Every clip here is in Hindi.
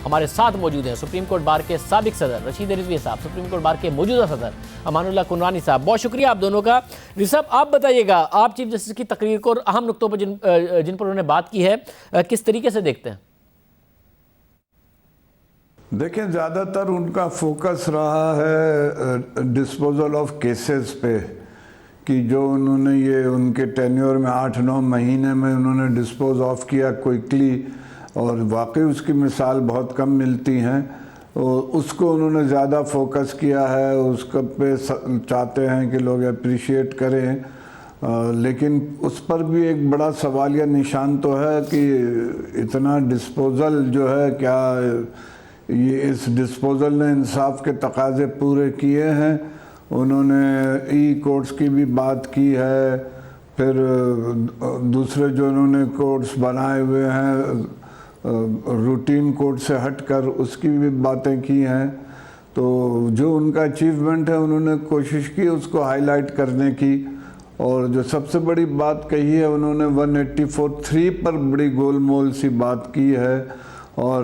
हमारे साथ मौजूद हैं सुप्रीम कोर्ट बार के साबिक सदर रशीद रिजवी साहब, सुप्रीम कोर्ट बार के मौजूदा सदर अमानुल्लाह कुनरानी साहब। बहुत शुक्रिया आप दोनों का। रिजवी साहब, आप बताइएगा, आप चीफ जस्टिस की तकरीर को और अहम नुक्तों पर जिन पर उन्होंने बात की है, किस तरीके से देखते हैं? देखिए, ज़्यादातर उनका फोकस रहा है डिस्पोजल ऑफ केसेस पे, कि जो उन्होंने ये उनके टेन्योर में 8-9 महीने में उन्होंने डिस्पोज ऑफ किया क्विकली, और वाकई उसकी मिसाल बहुत कम मिलती हैं। उसको उन्होंने ज़्यादा फोकस किया है, उसको पे चाहते हैं कि लोग अप्रिशिएट करें। लेकिन उस पर भी एक बड़ा सवालिया निशान तो है कि इतना डिस्पोजल जो है, क्या ये इस डिस्पोजल ने इंसाफ के तकाजे पूरे किए हैं? उन्होंने ई कोर्ट्स की भी बात की है, फिर दूसरे जो उन्होंने कोर्ट्स बनाए हुए हैं रूटीन कोर्ट से हटकर, उसकी भी बातें की हैं। तो जो उनका अचीवमेंट है उन्होंने कोशिश की उसको हाईलाइट करने की, और जो सबसे बड़ी बात कही है उन्होंने 184(3) पर बड़ी गोलमोल सी बात की है, और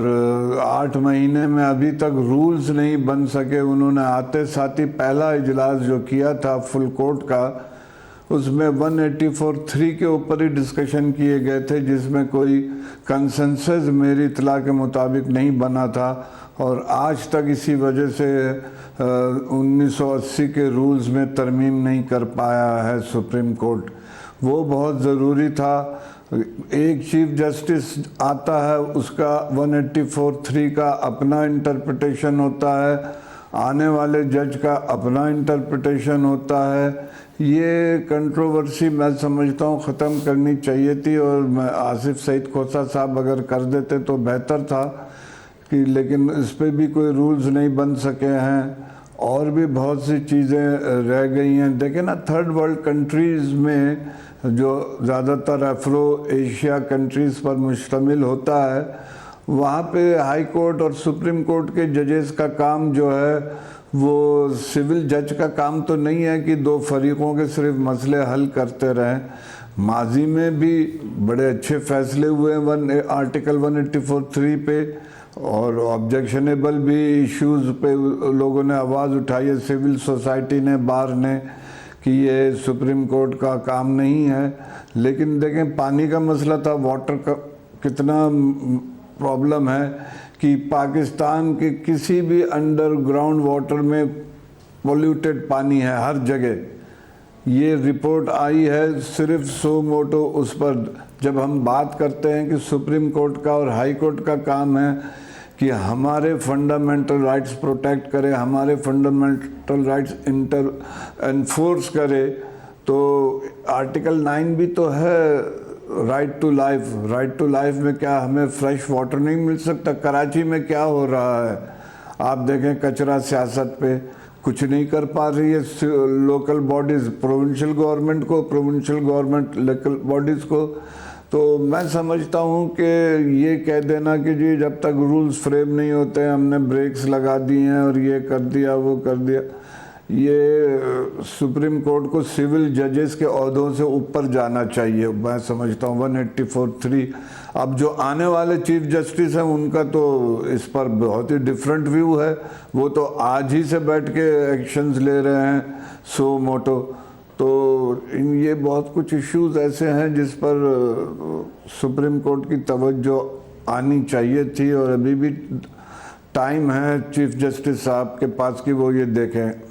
8 महीने में अभी तक रूल्स नहीं बन सके। उन्होंने आते साथ ही पहला इजलास जो किया था फुल कोर्ट का, उसमें 184(3) के ऊपर ही डिस्कशन किए गए थे, जिसमें कोई कंसेंसस मेरी इत्तला के मुताबिक नहीं बना था, और आज तक इसी वजह से 1980 के रूल्स में तरमीम नहीं कर पाया है सुप्रीम कोर्ट। वो बहुत ज़रूरी था। एक चीफ जस्टिस आता है, उसका 184(3) का अपना इंटरप्रिटेशन होता है, आने वाले जज का अपना इंटरप्रिटेशन होता है। ये कंट्रोवर्सी मैं समझता हूँ ख़त्म करनी चाहिए थी, और मैं आसिफ सईद खोसा साहब अगर कर देते तो बेहतर था कि, लेकिन इस पर भी कोई रूल्स नहीं बन सके हैं, और भी बहुत सी चीज़ें रह गई हैं। देखें ना, थर्ड वर्ल्ड कंट्रीज़ में जो ज़्यादातर अफ्रो एशिया कंट्रीज़ पर मुश्तमिल होता है, वहाँ पे हाई कोर्ट और सुप्रीम कोर्ट के जजेस का काम जो है वो सिविल जज का काम तो नहीं है कि दो फरीकों के सिर्फ मसले हल करते रहें। माजी में भी बड़े अच्छे फैसले हुए आर्टिकल 184(3) पे, और ऑब्जेक्शनेबल भी इश्यूज़ पे लोगों ने आवाज़ उठाई है, सिविल सोसाइटी ने, बार ने, कि ये सुप्रीम कोर्ट का काम नहीं है। लेकिन देखें, पानी का मसला था, वाटर का कितना प्रॉब्लम है कि पाकिस्तान के किसी भी अंडरग्राउंड वाटर में पोल्यूटेड पानी है हर जगह। ये रिपोर्ट आई है सिर्फ सो मोटो उस पर। जब हम बात करते हैं कि सुप्रीम कोर्ट का और हाई कोर्ट का काम है कि हमारे फंडामेंटल राइट्स प्रोटेक्ट करे, हमारे फंडामेंटल राइट्स एनफोर्स करे, तो आर्टिकल 9 भी तो है, right to life. Right to life में क्या हमें फ्रेश वाटर नहीं मिल सकता? कराची में क्या हो रहा है आप देखें, कचरा सियासत पे कुछ नहीं कर पा रही है लोकल बॉडीज़, प्रोविंशियल गवर्नमेंट को, प्रोविंशियल गवर्नमेंट लोकल बॉडीज़ को। तो मैं समझता हूँ कि ये कह देना कि जी जब तक रूल्स फ्रेम नहीं होते हमने ब्रेक्स लगा दिए हैं और ये कर दिया वो कर दिया, ये सुप्रीम कोर्ट को सिविल जजेस के ओहदों से ऊपर जाना चाहिए। मैं समझता हूँ 184(3). अब जो आने वाले चीफ जस्टिस हैं उनका तो इस पर बहुत ही डिफरेंट व्यू है। वो तो आज ही से बैठ के एक्शंस ले रहे हैं सो मोटो। तो ये बहुत कुछ इश्यूज ऐसे हैं जिस पर सुप्रीम कोर्ट की तवज्जो आनी चाहिए थी, और अभी भी टाइम है चीफ जस्टिस साहब के पास कि वो ये देखें।